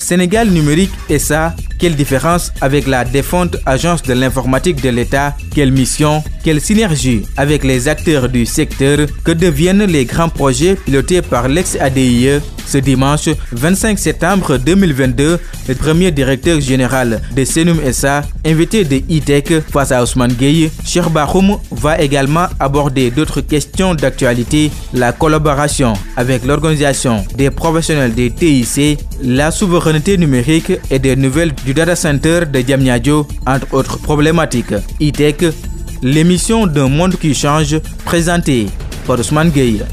Sénégal Numérique SA, quelle différence avec la défunte Agence de l'informatique de l'État? Quelle mission? Quelle synergie avec les acteurs du secteur? Que deviennent les grands projets pilotés par l'ex-ADIE? Ce dimanche 25 septembre 2022, le premier directeur général de Senum SA, invité de E-Tech face à Ousmane Gueye, Cheikh Bakhoum va également aborder d'autres questions d'actualité, la collaboration avec l'organisation des professionnels des TIC, la souveraineté numérique et des nouvelles du data center de Diamniadio, entre autres problématiques. E-Tech, l'émission d'un monde qui change, présentée par Ousmane Gueye.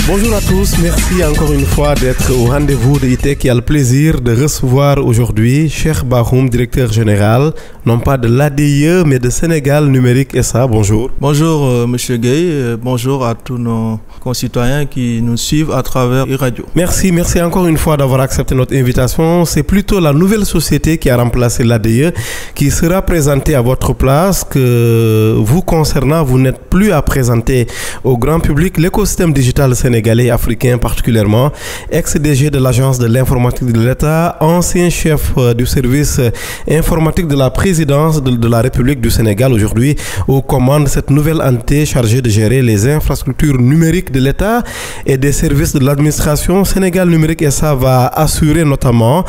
Bonjour à tous, merci encore une fois d'être au rendez-vous de E-Tech qui a le plaisir de recevoir aujourd'hui Cheikh Bakhoum, directeur général, non pas de l'ADIE mais de Sénégal Numérique SA. Bonjour. Bonjour Monsieur Gueye, bonjour à tous nos concitoyens qui nous suivent à travers e-radio. Merci encore une fois d'avoir accepté notre invitation. C'est plutôt la nouvelle société qui a remplacé l'ADIE qui sera présentée à votre place. Que vous concernant, vous n'êtes plus à présenter au grand public l'écosystème digital sénégalais et africain particulièrement, ex-DG de l'Agence de l'informatique de l'État, ancien chef du service informatique de la présidence de la République du Sénégal, aujourd'hui aux commandes de cette nouvelle entité chargée de gérer les infrastructures numériques de l'État et des services de l'administration. Sénégal Numérique SA va assurer notamment,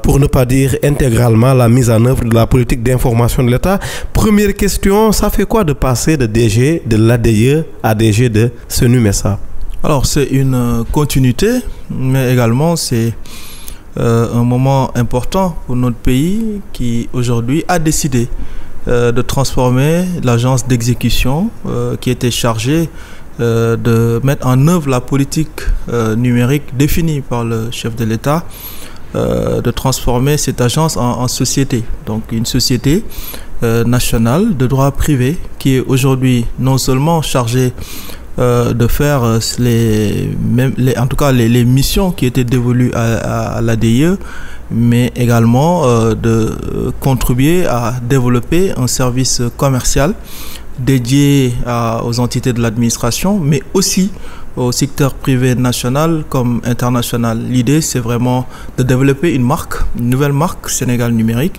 pour ne pas dire intégralement, la mise en œuvre de la politique d'information de l'État. Première question, ça fait quoi de passer de DG de l'ADIE à DG de Senum SA? Alors c'est une continuité, mais également c'est un moment important pour notre pays qui aujourd'hui a décidé de transformer l'agence d'exécution qui était chargée de mettre en œuvre la politique numérique définie par le chef de l'État, de transformer cette agence en société. Donc une société nationale de droit privé qui est aujourd'hui non seulement chargée de faire en tout cas les missions qui étaient dévolues à l'ADIE, mais également de contribuer à développer un service commercial dédié aux entités de l'administration, mais aussi au secteur privé national comme international. L'idée, c'est vraiment de développer une nouvelle marque Sénégal Numérique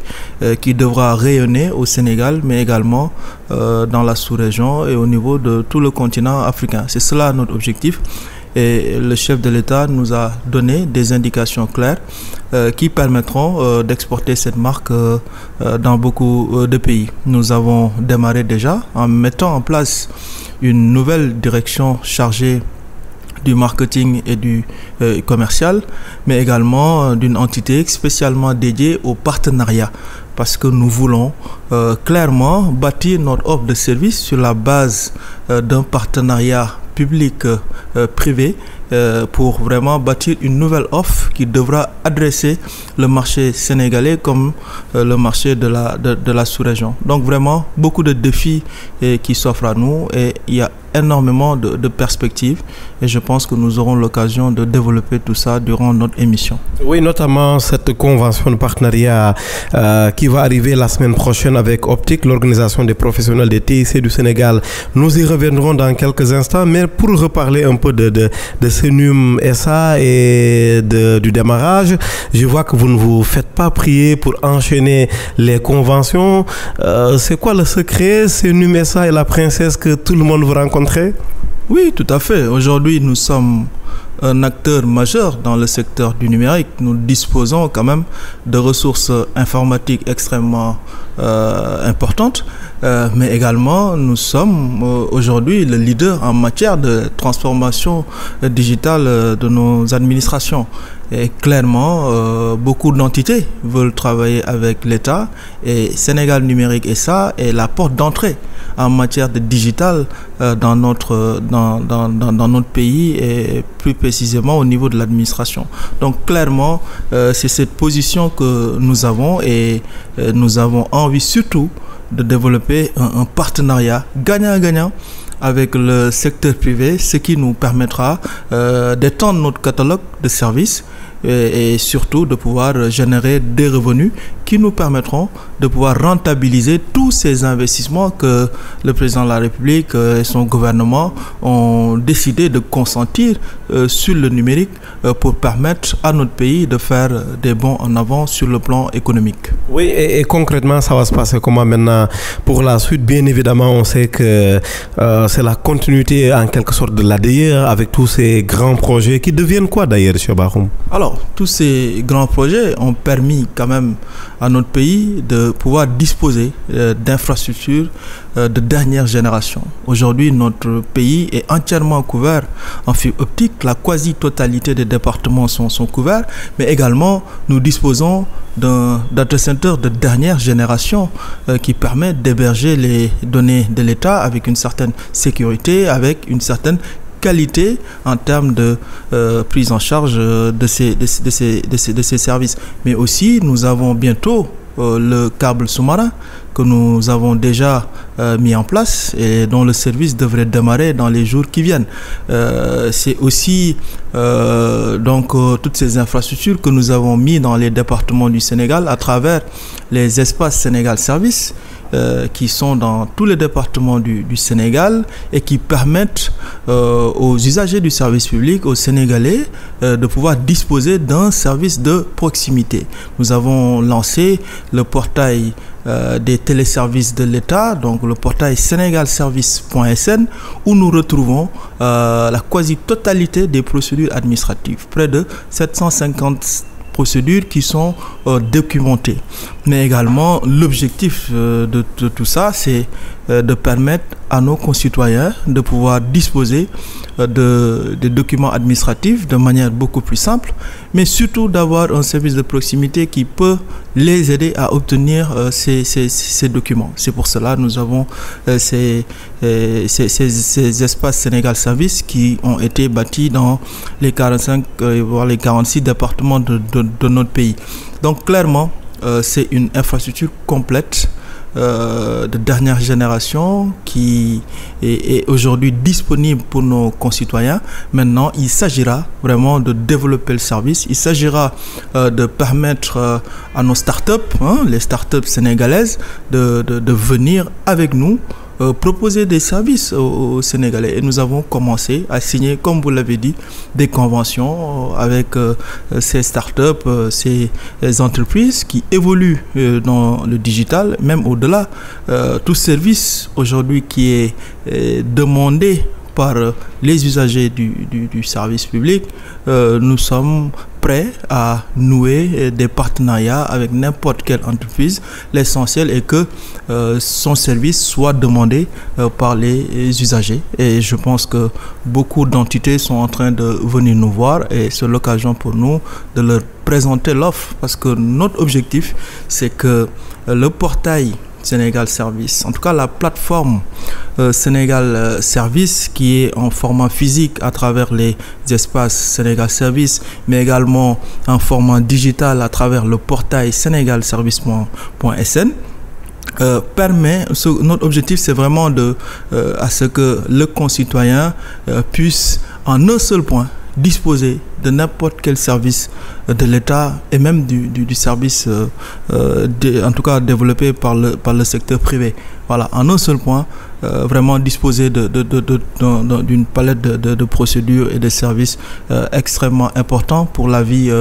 qui devra rayonner au Sénégal, mais également dans la sous-région et au niveau de tout le continent africain. C'est cela notre objectif. Et le chef de l'État nous a donné des indications claires qui permettront d'exporter cette marque dans beaucoup de pays. Nous avons démarré déjà en mettant en place une nouvelle direction chargée du marketing et du commercial, mais également d'une entité spécialement dédiée au partenariat, parce que nous voulons clairement bâtir notre offre de service sur la base d'un partenariat public-privé pour vraiment bâtir une nouvelle offre qui devra adresser le marché sénégalais comme le marché de la sous-région. Donc vraiment beaucoup de défis qui s'offrent à nous et il y a énormément de perspectives et je pense que nous aurons l'occasion de développer tout ça durant notre émission. Oui, notamment cette convention de partenariat qui va arriver la semaine prochaine avec Optic, l'organisation des professionnels des TIC du Sénégal. Nous y reviendrons dans quelques instants, mais pour reparler un peu de Senum SA et du démarrage, je vois que vous ne vous faites pas prier pour enchaîner les conventions. C'est quoi le secret? Senum SA et la princesse que tout le monde veut rencontrer? Oui, tout à fait. Aujourd'hui, nous sommes un acteur majeur dans le secteur du numérique. Nous disposons quand même de ressources informatiques extrêmement importantes, mais également nous sommes aujourd'hui le leader en matière de transformation digitale de nos administrations. Et clairement, beaucoup d'entités veulent travailler avec l'État et Sénégal Numérique SA est la porte d'entrée en matière de digital dans notre pays et plus précisément au niveau de l'administration. Donc clairement, c'est cette position que nous avons et nous avons envie surtout de développer un partenariat gagnant-gagnant avec le secteur privé, ce qui nous permettra d'étendre notre catalogue de services et surtout de pouvoir générer des revenus qui nous permettront de pouvoir rentabiliser tous ces investissements que le président de la République et son gouvernement ont décidé de consentir sur le numérique pour permettre à notre pays de faire des bonds en avant sur le plan économique. Oui, et concrètement, ça va se passer comment maintenant pour la suite? Bien évidemment, on sait que c'est la continuité en quelque sorte de l'ADIE avec tous ces grands projets qui deviennent quoi d'ailleurs, M. Bakhoum? Alors, tous ces grands projets ont permis quand même à notre pays de pouvoir disposer d'infrastructures de dernière génération. Aujourd'hui, notre pays est entièrement couvert en fibre optique. La quasi-totalité des départements sont couverts, mais également nous disposons d'un data center de dernière génération qui permet d'héberger les données de l'État avec une certaine sécurité, avec une certaine qualité en termes de prise en charge de ces services. Mais aussi, nous avons bientôt le câble sous-marin que nous avons déjà mis en place et dont le service devrait démarrer dans les jours qui viennent. C'est aussi toutes ces infrastructures que nous avons mis dans les départements du Sénégal à travers les espaces Sénégal Service qui sont dans tous les départements du Sénégal et qui permettent aux usagers du service public, aux Sénégalais, de pouvoir disposer d'un service de proximité. Nous avons lancé le portail des téléservices de l'État, donc le portail sénégalservice.sn, où nous retrouvons la quasi-totalité des procédures administratives, près de 750 procédures qui sont documentées. Mais également, l'objectif de tout ça, c'est de permettre à nos concitoyens de pouvoir disposer de documents administratifs de manière beaucoup plus simple, mais surtout d'avoir un service de proximité qui peut les aider à obtenir ces documents. C'est pour cela que nous avons ces espaces Sénégal Service qui ont été bâtis dans les 45 voire les 46 départements de notre pays. Donc clairement, c'est une infrastructure complète de dernière génération qui est aujourd'hui disponible pour nos concitoyens. Maintenant, il s'agira vraiment de développer le service. Il s'agira de permettre à nos startups, les startups sénégalaises, de venir avec nous proposer des services aux Sénégalais. Et nous avons commencé à signer, comme vous l'avez dit, des conventions avec ces startups, ces entreprises qui évoluent dans le digital, même au-delà. Tout service aujourd'hui qui est demandé par les usagers du service public, nous sommes prêts à nouer des partenariats avec n'importe quelle entreprise. L'essentiel est que son service soit demandé par les usagers. Et je pense que beaucoup d'entités sont en train de venir nous voir et c'est l'occasion pour nous de leur présenter l'offre, parce que notre objectif, c'est que le portail Sénégal Service, en tout cas la plateforme Sénégal Service qui est en format physique à travers les espaces Sénégal Service, mais également en format digital à travers le portail sénégalservice.sn, permet, notre objectif c'est vraiment à ce que le concitoyen puisse en un seul point disposer de n'importe quel service de l'État et même du service en tout cas développé par le secteur privé. Voilà, en un seul point, vraiment disposer d'une palette de procédures et de services extrêmement importants pour la vie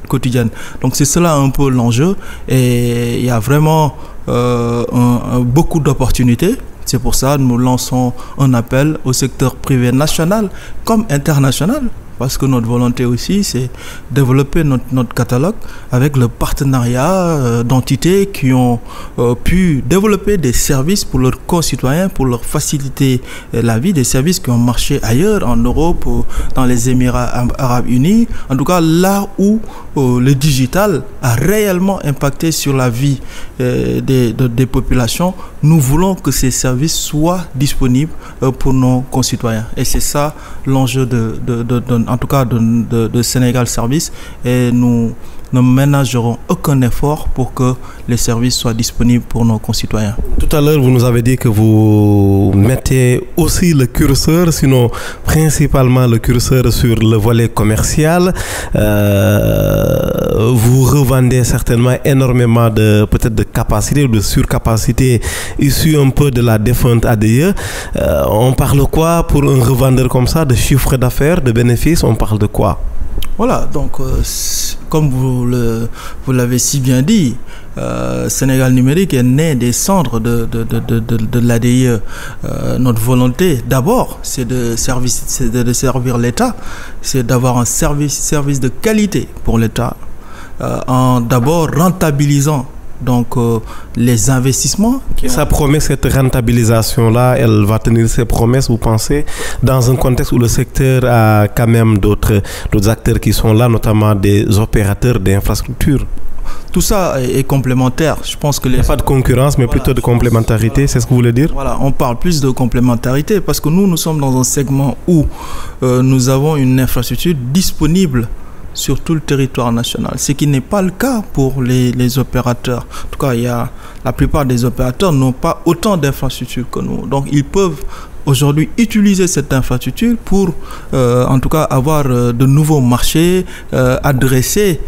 quotidienne. Donc c'est cela un peu l'enjeu et il y a vraiment beaucoup d'opportunités. C'est pour ça que nous lançons un appel au secteur privé national comme international. Parce que notre volonté aussi, c'est développer notre catalogue avec le partenariat d'entités qui ont pu développer des services pour leurs concitoyens, pour leur faciliter la vie, des services qui ont marché ailleurs, en Europe, dans les Émirats arabes unis. En tout cas, là où le digital a réellement impacté sur la vie des populations, nous voulons que ces services soient disponibles pour nos concitoyens. Et c'est ça l'enjeu en tout cas de Sénégal Service, et nous ne ménagerons aucun effort pour que les services soient disponibles pour nos concitoyens. Tout à l'heure, vous nous avez dit que vous mettez aussi le curseur, sinon principalement le curseur sur le volet commercial. Vous revendez certainement énormément de peut-être de capacité ou de surcapacité issue un peu de la défunte ADIE. On parle quoi pour un revendeur comme ça, de chiffre d'affaires, de bénéfices? On parle de quoi? Voilà, donc comme vous l'avez si bien dit, Sénégal numérique est né des cendres de l'ADIE. Notre volonté d'abord, c'est de servir l'État, c'est d'avoir un service de qualité pour l'État, en d'abord rentabilisant donc les investissements. Ça promet cette rentabilisation-là, elle va tenir ses promesses, vous pensez, dans un contexte où le secteur a quand même d'autres acteurs qui sont là, notamment des opérateurs d'infrastructures? Tout ça est complémentaire. Je pense que il n'y a pas de concurrence, mais plutôt de complémentarité, c'est ce que vous voulez dire? Voilà, on parle plus de complémentarité parce que nous sommes dans un segment où nous avons une infrastructure disponible sur tout le territoire national, ce qui n'est pas le cas pour les opérateurs. En tout cas, la plupart des opérateurs n'ont pas autant d'infrastructures que nous. Donc, ils peuvent aujourd'hui utiliser cette infrastructure pour, en tout cas, avoir de nouveaux marchés, adresser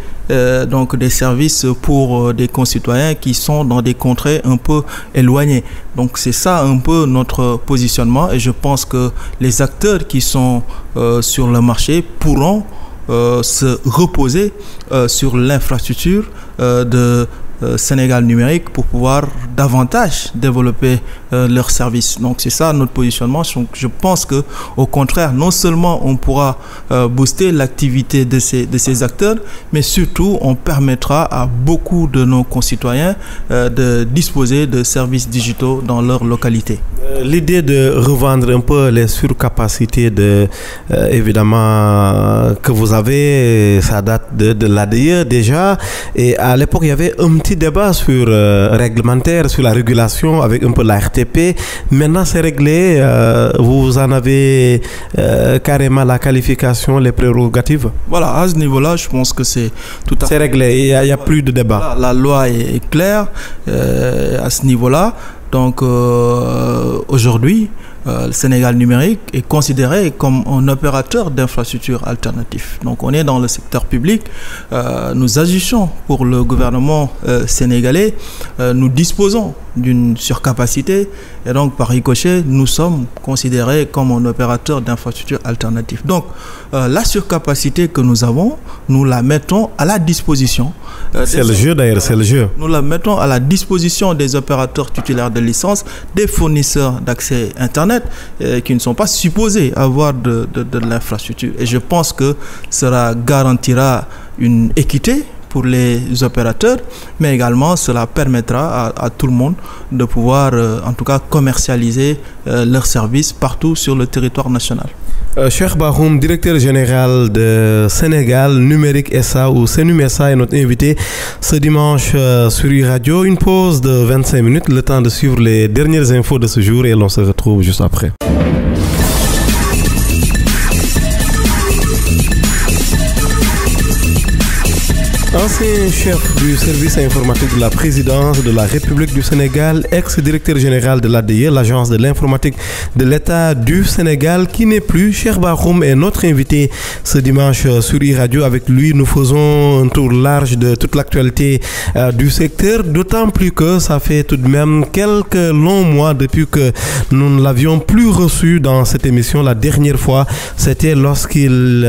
donc des services pour des concitoyens qui sont dans des contrées un peu éloignées. Donc, c'est ça un peu notre positionnement et je pense que les acteurs qui sont sur le marché pourront se reposer sur l'infrastructure de Sénégal numérique pour pouvoir davantage développer leurs services. Donc c'est ça notre positionnement. Donc, je pense que au contraire, non seulement on pourra booster l'activité de ces acteurs, mais surtout on permettra à beaucoup de nos concitoyens de disposer de services digitaux dans leur localité. L'idée de revendre un peu les surcapacités évidemment que vous avez, ça date de l'ADIE déjà, et à l'époque il y avait un petit débat sur réglementaire, sur la régulation avec un peu la RTP. Maintenant c'est réglé, vous en avez carrément la qualification, les prérogatives. Voilà, à ce niveau-là, je pense que c'est tout à fait... C'est réglé, il n'y a plus de débat. La loi est claire à ce niveau-là. Donc aujourd'hui, le Sénégal numérique est considéré comme un opérateur d'infrastructures alternatives. Donc on est dans le secteur public, nous agissons pour le gouvernement sénégalais, nous disposons d'une surcapacité et donc par ricochet, nous sommes considérés comme un opérateur d'infrastructures alternatives. Donc la surcapacité que nous avons, nous la mettons à la disposition. C'est le jeu d'ailleurs, c'est le jeu. Nous la mettons à la disposition des opérateurs titulaires de licence, des fournisseurs d'accès Internet qui ne sont pas supposés avoir de l'infrastructure. Et je pense que cela garantira une équité pour les opérateurs, mais également cela permettra à tout le monde de pouvoir en tout cas commercialiser leurs services partout sur le territoire national. Cheikh Bakhoum, directeur général de Sénégal Numérique SA ou Senum SA est notre invité ce dimanche sur iRadio. Une pause de 25 minutes, le temps de suivre les dernières infos de ce jour et l'on se retrouve juste après. Ancien chef du service informatique de la présidence de la République du Sénégal, ex-directeur général de l'ADIE, l'agence de l'informatique de l'État du Sénégal, qui n'est plus, Cheikh Bakhoum est notre invité ce dimanche sur iRadio. Avec lui, nous faisons un tour large de toute l'actualité du secteur, d'autant plus que ça fait tout de même quelques longs mois depuis que nous ne l'avions plus reçu dans cette émission. La dernière fois, c'était lorsqu'il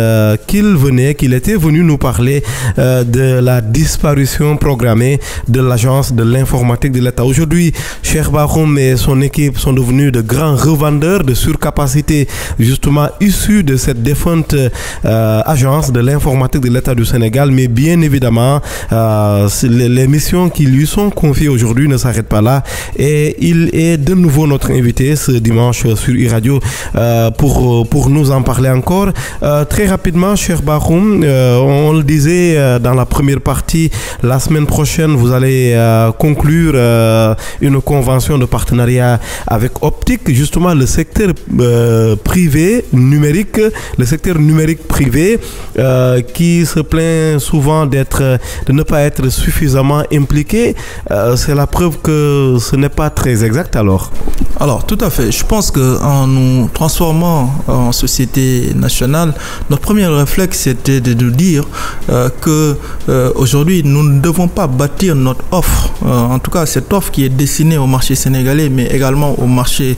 était venu nous parler de la disparition programmée de l'agence de l'informatique de l'État. Aujourd'hui, Cheikh Bakhoum et son équipe sont devenus de grands revendeurs de surcapacité, justement issus de cette défunte agence de l'informatique de l'État du Sénégal. Mais bien évidemment, les missions qui lui sont confiées aujourd'hui ne s'arrêtent pas là. Et il est de nouveau notre invité ce dimanche sur iRadio pour nous en parler encore. Très rapidement, Cheikh Bakhoum, on le disait dans la première partie. La semaine prochaine, vous allez conclure une convention de partenariat avec Optic, justement le secteur privé numérique, le secteur numérique privé qui se plaint souvent de ne pas être suffisamment impliqué. C'est la preuve que ce n'est pas très exact alors. Alors, tout à fait. Je pense qu'en nous transformant en société nationale, notre premier réflexe, c'était de nous dire que aujourd'hui, nous ne devons pas bâtir notre offre, en tout cas cette offre qui est destinée au marché sénégalais, mais également au marché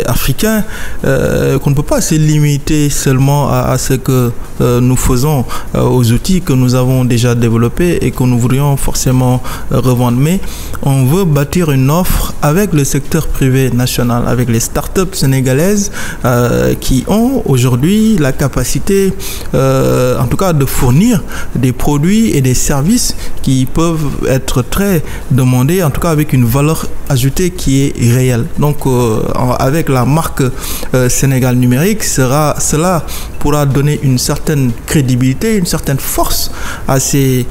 africain, qu'on ne peut pas se limiter seulement à ce que nous faisons, aux outils que nous avons déjà développés et que nous voudrions forcément revendre. Mais on veut bâtir une offre avec le secteur privé national, avec les startups sénégalaises qui ont aujourd'hui la capacité, en tout cas, de fournir des produits et des services qui peuvent être très demandés, en tout cas avec une valeur ajoutée qui est réelle. Donc, avec la marque Sénégal numérique, cela pourra donner une certaine crédibilité, une certaine force à ces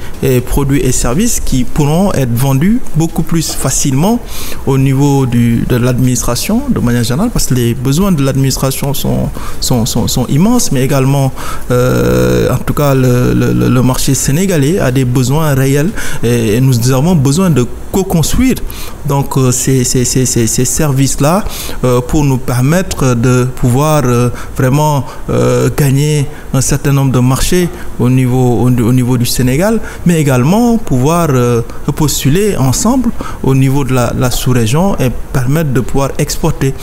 produits et services qui pourront être vendus beaucoup plus facilement au niveau de l'administration de manière générale, parce que les besoins de l'administration sont immenses, mais également en tout cas le marché sénégalais a des besoins réels et nous avons besoin de co-construire donc ces services-là pour nous permettre de pouvoir vraiment gagner un certain nombre de marchés au niveau du Sénégal, mais également pouvoir postuler ensemble au niveau de la sous-région et permettre de pouvoir exporter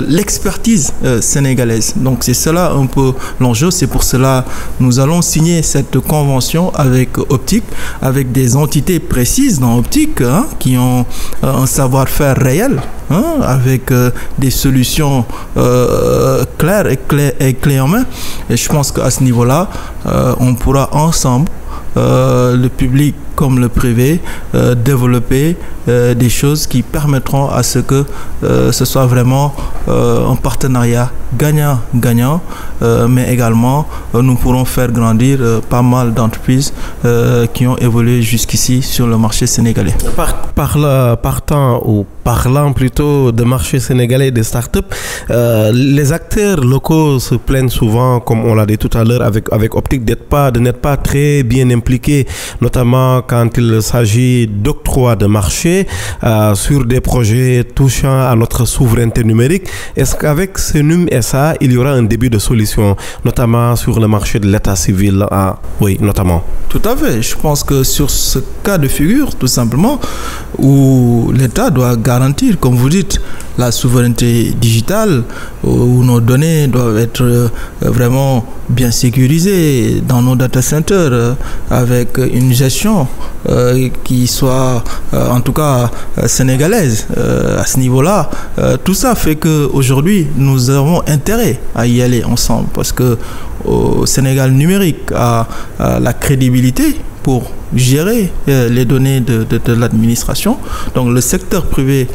l'expertise sénégalaise. Donc c'est cela un peu l'enjeu. C'est pour cela nous allons signer cette convention avec Optic, avec des entités précises dans Optic qui ont un savoir-faire réel, avec des solutions claires et clés en main. Et je pense qu'à ce niveau-là, on pourra ensemble, le public comme le privé, développer des choses qui permettront à ce que ce soit vraiment un partenariat gagnant-gagnant, mais également nous pourrons faire grandir pas mal d'entreprises qui ont évolué jusqu'ici sur le marché sénégalais. Parlant plutôt de marché sénégalais et des startups, les acteurs locaux se plaignent souvent, comme on l'a dit tout à l'heure avec Optic, de n'être pas très bien impliqués, notamment quand il s'agit d'octroi de marché sur des projets touchant à notre souveraineté numérique. Est-ce qu'avec Senum SA, il y aura un début de solution, notamment sur le marché de l'état civil? Oui, notamment. Tout à fait. Je pense que sur ce cas de figure, tout simplement, où l'État doit garantir, comme vous dites, la souveraineté digitale, où nos données doivent être vraiment bien sécurisées dans nos data centers, avec une gestion qui soit en tout cas sénégalaise à ce niveau-là. Tout ça fait qu'aujourd'hui, nous avons intérêt à y aller ensemble, parce que au Sénégal numérique a la crédibilité pour gérer les données de l'administration. Donc le secteur privé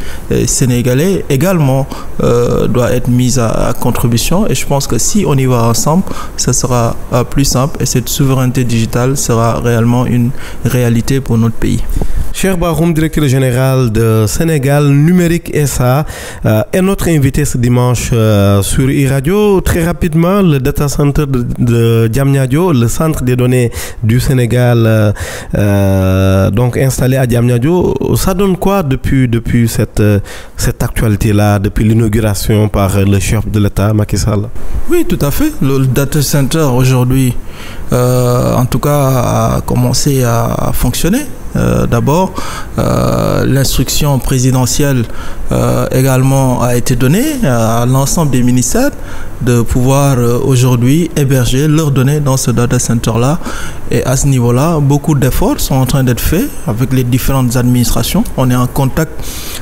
sénégalais également doit être mis à contribution, et je pense que si on y va ensemble, ça sera plus simple et cette souveraineté digitale sera réellement une réalité pour notre pays. Cheikh Bakhoum, directeur général de Sénégal Numérique SA, est notre invité ce dimanche sur iRadio. Très rapidement, le data center de Diamniadio, le centre des données du Sénégal, donc installé à Diamniadio, ça donne quoi depuis cette actualité-là, depuis l'inauguration par le chef de l'État, Macky Sall? Oui, tout à fait. Le data center aujourd'hui, en tout cas, a commencé à fonctionner. D'abord, l'instruction présidentielle également a été donnée à l'ensemble des ministères de pouvoir aujourd'hui héberger leurs données dans ce data center-là. Et à ce niveau-là, beaucoup d'efforts sont en train d'être faits avec les différentes administrations. On est en contact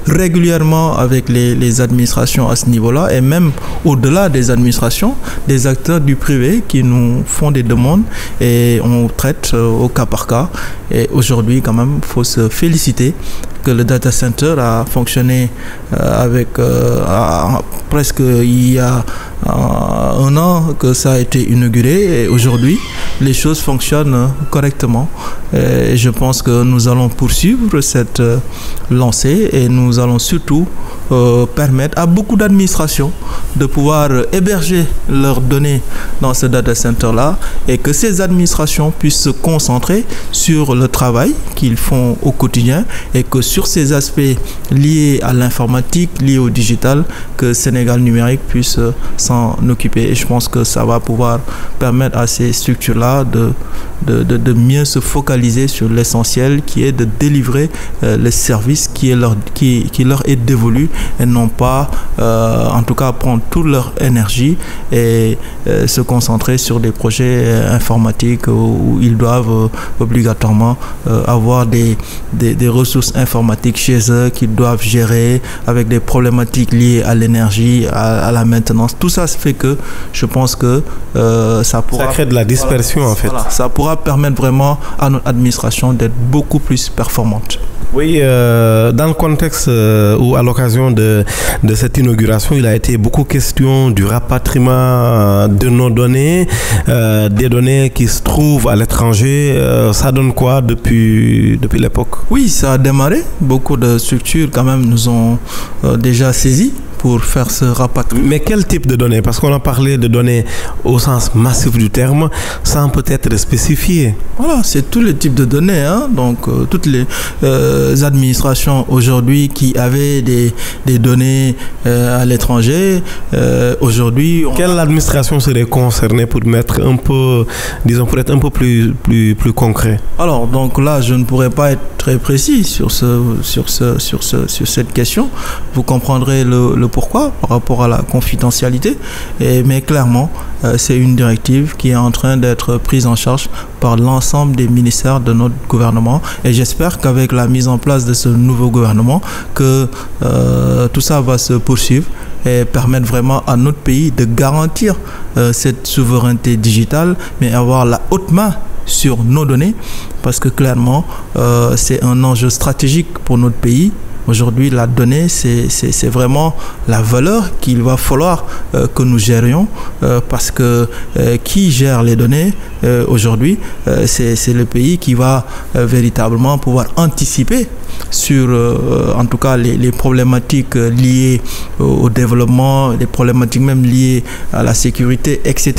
régulièrement avec les administrations à ce niveau-là, et même au-delà des administrations, des acteurs du privé qui nous font des demandes et on traite au cas par cas. Et aujourd'hui, quand même, il faut se féliciter que le data center a fonctionné presque il y a 1 an que ça a été inauguré, et aujourd'hui les choses fonctionnent correctement, et je pense que nous allons poursuivre cette lancée, et nous allons surtout permettre à beaucoup d'administrations de pouvoir héberger leurs données dans ce data center là, et que ces administrations puissent se concentrer sur le travail qu'ils font au quotidien, et que sur ces aspects liés à l'informatique, liés au digital, que Sénégal numérique puisse s'en occuper. Et je pense que ça va pouvoir permettre à ces structures là de mieux se focaliser sur l'essentiel, qui est de délivrer le service qui leur est dévolu, et non pas en tout cas prendre toute leur énergie et se concentrer sur des projets informatiques où ils doivent obligatoirement avoir des ressources informatiques chez eux qu'ils doivent gérer, avec des problématiques liées à l'énergie, à la maintenance. Tout ça fait que je pense que ça crée de la dispersion, en fait. Voilà, ça pourra permettre vraiment à notre administration d'être beaucoup plus performante. Oui, dans le contexte où à l'occasion de cette inauguration, il a été beaucoup question du rapatriement de nos données, des données qui se trouvent à l'étranger. Ça donne quoi depuis l'époque? Oui, ça a démarré. Beaucoup de structures quand même nous ont déjà saisis pour faire ce rapatriement. Mais quel type de données? Parce qu'on a parlé de données au sens massif du terme, sans peut-être spécifier. Voilà, c'est tous les types de données. Hein. Donc, toutes les administrations aujourd'hui qui avaient des données à l'étranger, aujourd'hui... Quelle administration serait concernée pour mettre un peu, disons, pour être un peu plus concret? Alors, donc là, je ne pourrais pas être très précis sur cette question. Vous comprendrez le pourquoi par rapport à la confidentialité, mais clairement c'est une directive qui est en train d'être prise en charge par l'ensemble des ministères de notre gouvernement, et j'espère qu'avec la mise en place de ce nouveau gouvernement que tout ça va se poursuivre et permettre vraiment à notre pays de garantir cette souveraineté digitale, mais avoir la haute main sur nos données, parce que clairement c'est un enjeu stratégique pour notre pays. Aujourd'hui, la donnée, c'est vraiment la valeur qu'il va falloir que nous gérions, parce que qui gère les données aujourd'hui, c'est le pays qui va véritablement pouvoir anticiper sur en tout cas les problématiques liées au développement, les problématiques même liées à la sécurité, etc.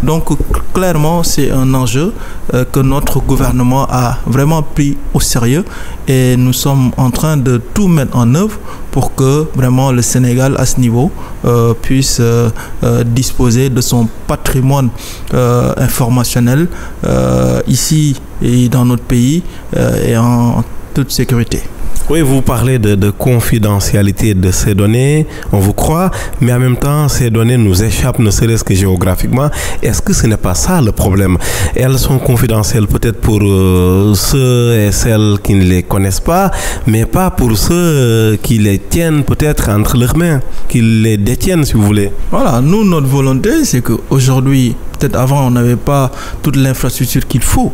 Donc clairement c'est un enjeu que notre gouvernement a vraiment pris au sérieux, et nous sommes en train de tout mettre en œuvre pour que vraiment le Sénégal à ce niveau puisse disposer de son patrimoine informationnel ici et dans notre pays et en toute sécurité. Oui, vous parlez de confidentialité de ces données, on vous croit, mais en même temps, ces données nous échappent, ne serait-ce que géographiquement. Est-ce que ce n'est pas ça le problème? Elles sont confidentielles peut-être pour ceux et celles qui ne les connaissent pas, mais pas pour ceux qui les tiennent peut-être entre leurs mains, qui les détiennent, si vous voulez. Voilà, nous, notre volonté, c'est qu'aujourd'hui, peut-être avant, on n'avait pas toute l'infrastructure qu'il faut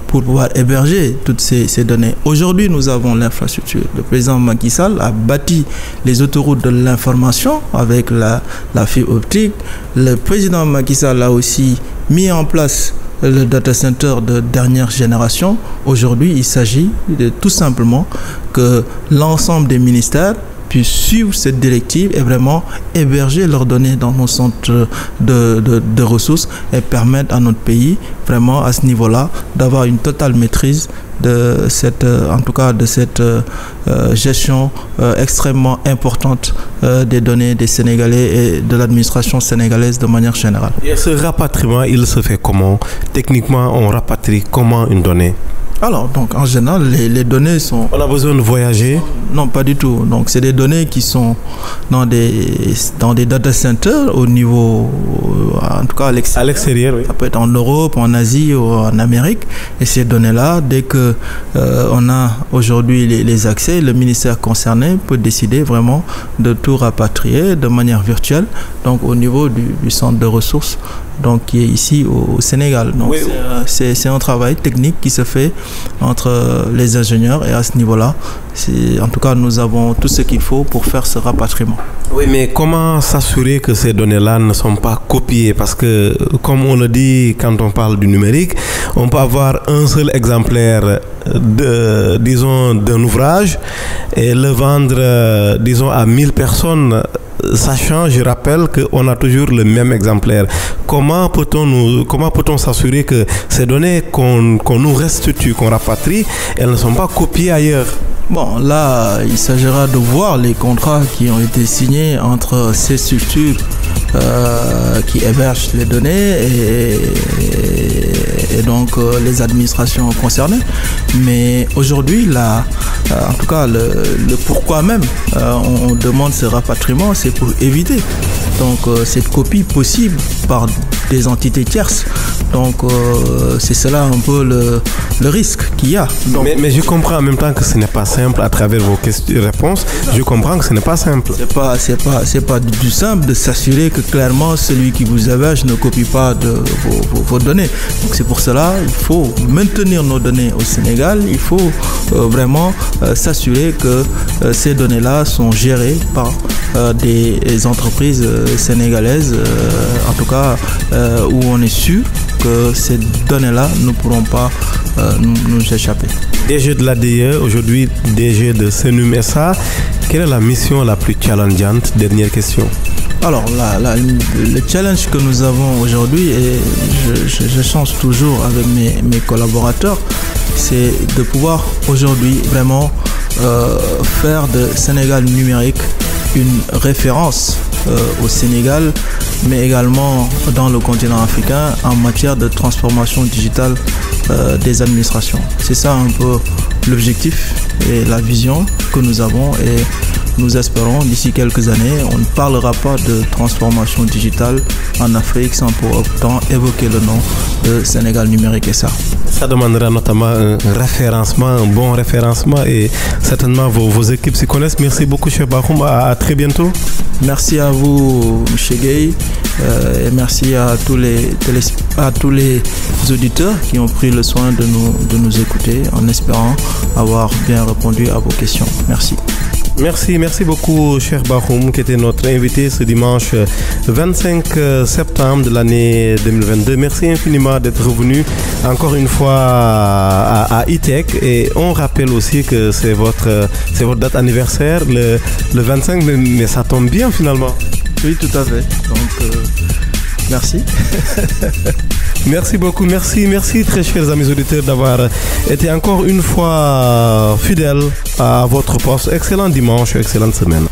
pour pouvoir héberger toutes ces données. Aujourd'hui, nous avons l'infrastructure. Le président Macky Sall a bâti les autoroutes de l'information avec la fibre optique. Le président Macky Sall a aussi mis en place le data center de dernière génération. Aujourd'hui, il s'agit de tout simplement que l'ensemble des ministères puissent suivre cette directive et vraiment héberger leurs données dans nos centres de ressources, et permettre à notre pays vraiment à ce niveau-là d'avoir une totale maîtrise de cette, en tout cas de cette gestion extrêmement importante des données des Sénégalais et de l'administration sénégalaise de manière générale. Et ce rapatriement, il se fait comment? Techniquement, on rapatrie comment une donnée? Alors, donc, en général, les données sont... On a besoin de voyager? Non, pas du tout. Donc, c'est des données qui sont dans des data centers au niveau, en tout cas à l'extérieur. Oui. Ça peut être en Europe, en Asie ou en Amérique. Et ces données-là, dès que on a aujourd'hui les accès, le ministère concerné peut décider vraiment de tout rapatrier de manière virtuelle, donc au niveau du centre de ressources donc qui est ici au Sénégal. Donc oui. C'est un travail technique qui se fait entre les ingénieurs et à ce niveau-là, en tout cas, nous avons tout ce qu'il faut pour faire ce rapatriement. Oui, mais comment s'assurer que ces données-là ne sont pas copiées? Parce que, comme on le dit quand on parle du numérique, on peut avoir un seul exemplaire d'un ouvrage et le vendre, disons, à 1000 personnes. Sachant, je rappelle qu'on a toujours le même exemplaire. Comment peut-on s'assurer que ces données qu'on nous restitue, qu'on rapatrie, elles ne sont pas copiées ailleurs? Bon, là, il s'agira de voir les contrats qui ont été signés entre ces structures qui hébergent les données et donc les administrations concernées. Mais aujourd'hui, en tout cas, le pourquoi même on demande ce rapatriement, c'est pour éviter donc cette copie possible par des entités tierces. Donc c'est cela un peu le risque qu'il y a. Donc, mais je comprends en même temps que ce n'est pas simple à travers vos réponses. Je comprends que ce n'est pas simple. C'est pas du simple de s'assurer que clairement celui qui vous héberge ne copie pas vos données. Donc c'est pour cela il faut maintenir nos données au Sénégal. Il faut vraiment s'assurer que ces données-là sont gérées par des entreprises sénégalaises, en tout cas où on est sûr que ces données-là ne pourront pas nous échapper. DG de l'ADIE, aujourd'hui DG de Senum SA, quelle est la mission la plus challengeante? Dernière question. Alors, le challenge que nous avons aujourd'hui, et je change toujours avec mes collaborateurs, c'est de pouvoir aujourd'hui vraiment faire de Sénégal numérique une référence au Sénégal, mais également dans le continent africain en matière de transformation digitale des administrations. C'est ça un peu l'objectif et la vision que nous avons, et nous espérons d'ici quelques années, on ne parlera pas de transformation digitale en Afrique sans pour autant évoquer le nom de Sénégal numérique SA. Ça demandera notamment un référencement, un bon référencement, et certainement vos équipes s'y connaissent. Merci beaucoup, Cheikh Bakhoum. À très bientôt. Merci à vous, M. Gueye, et merci à tous les auditeurs qui ont pris le soin de nous écouter, en espérant avoir bien répondu à vos questions. Merci. Merci beaucoup, Cheikh Bakhoum, qui était notre invité ce dimanche 25 septembre de l'année 2022. Merci infiniment d'être revenu encore une fois à E-Tech, et on rappelle aussi que c'est votre date anniversaire, le 25, mais ça tombe bien finalement. Oui, tout à fait. Donc, merci. Merci beaucoup, merci très chers amis auditeurs d'avoir été encore une fois fidèles à votre poste. Excellent dimanche, excellente semaine.